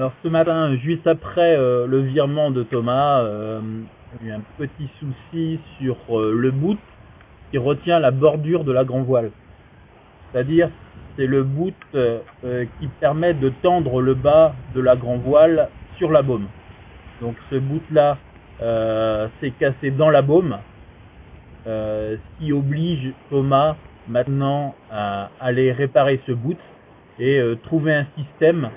Alors ce matin, juste après le virement de Thomas, il y a eu un petit souci sur le bout qui retient la bordure de la grand voile. C'est-à-dire, c'est le bout qui permet de tendre le bas de la grand voile sur la baume. Donc ce bout-là s'est cassé dans la baume, ce qui oblige Thomas maintenant à aller réparer ce bout et trouver un système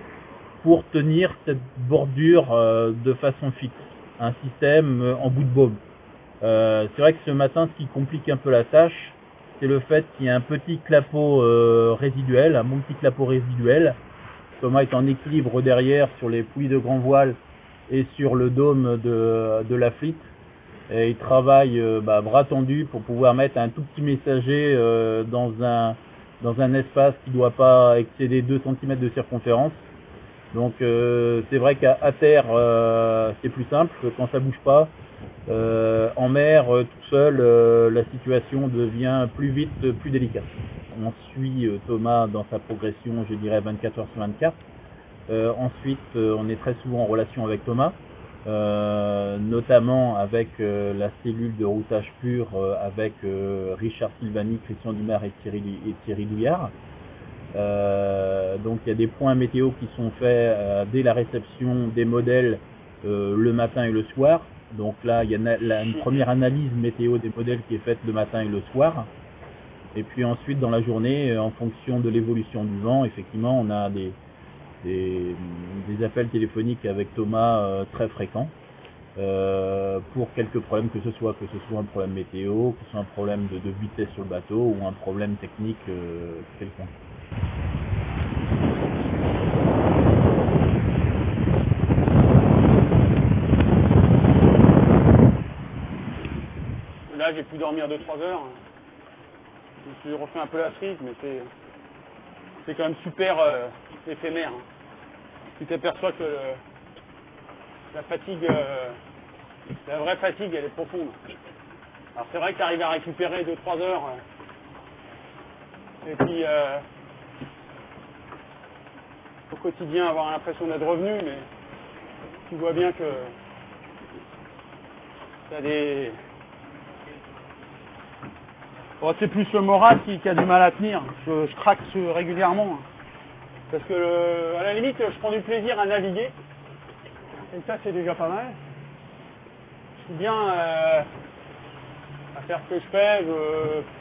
pour tenir cette bordure de façon fixe, un système en bout de baume. C'est vrai que ce matin, ce qui complique un peu la tâche, c'est le fait qu'il y a un petit clapot résiduel, un bon petit clapot résiduel. Thomas est en équilibre derrière sur les poulies de grand voile et sur le dôme de la flite. Et il travaille bras tendus pour pouvoir mettre un tout petit messager dans un espace qui ne doit pas excéder 2 cm de circonférence. Donc c'est vrai qu'à terre c'est plus simple quand ça bouge pas. En mer tout seul la situation devient plus vite plus délicate. On suit Thomas dans sa progression, je dirais 24 heures sur 24. Ensuite on est très souvent en relation avec Thomas, notamment avec la cellule de routage pur avec Richard Silvani, Christian Dumar et Thierry Douillard. Donc il y a des points météo qui sont faits dès la réception des modèles le matin et le soir. Donc là il y a une première analyse météo des modèles qui est faite le matin et le soir. Et puis ensuite dans la journée, en fonction de l'évolution du vent, effectivement on a des appels téléphoniques avec Thomas très fréquents pour quelques problèmes, que ce soit un problème météo, que ce soit un problème de vitesse sur le bateau ou un problème technique quelconque. Là, j'ai pu dormir 2-3 heures. Je me suis refait un peu la frite, mais c'est quand même super éphémère. Tu t'aperçois que la fatigue, la vraie fatigue, elle est profonde. Alors c'est vrai que tu arrives à récupérer 2-3 heures. Et puis au quotidien avoir l'impression d'être revenu, mais tu vois bien que t'as des... Bon, c'est plus le moral qui a du mal à tenir. Je craque régulièrement. Parce que à la limite, je prends du plaisir à naviguer. Et ça, c'est déjà pas mal. Je suis bien à faire ce que je fais.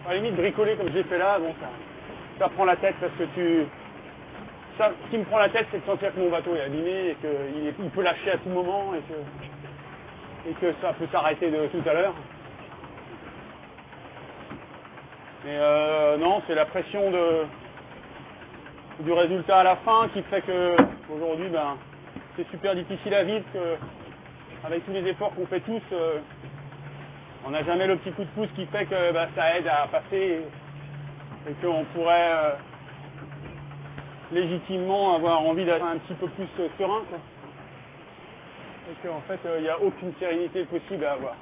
À la limite, bricoler comme j'ai fait là, bon, ça prend la tête parce que ce qui me prend la tête, c'est de sentir que mon bateau est abîmé et qu'il peut lâcher à tout moment et que ça peut s'arrêter de tout à l'heure. Mais non, c'est la pression du résultat à la fin qui fait que aujourd'hui, c'est super difficile à vivre. Avec tous les efforts qu'on fait tous, on n'a jamais le petit coup de pouce qui fait que ça aide à passer et qu'on pourrait légitimement avoir envie d'être un petit peu plus serein, quoi. Et qu'en fait, il n'y a aucune sérénité possible à avoir.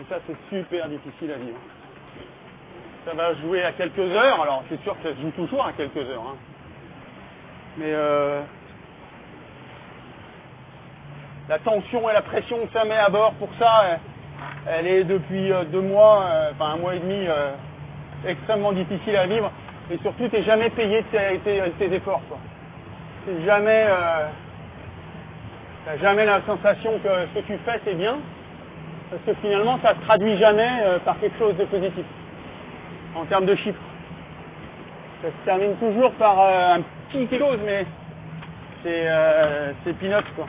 Et ça, c'est super difficile à vivre. Ça va jouer à quelques heures, alors c'est sûr que ça se joue toujours à quelques heures. Hein. Mais la tension et la pression que ça met à bord pour ça, elle est depuis 2 mois, enfin 1 mois et demi, extrêmement difficile à vivre. Et surtout, tu n'es jamais payé de tes efforts, quoi. C'est jamais, t'as jamais la sensation que ce que tu fais, c'est bien. Parce que finalement, ça ne se traduit jamais par quelque chose de positif. En termes de chiffres. Ça se termine toujours par un petit quelque chose, mais c'est peanuts, quoi.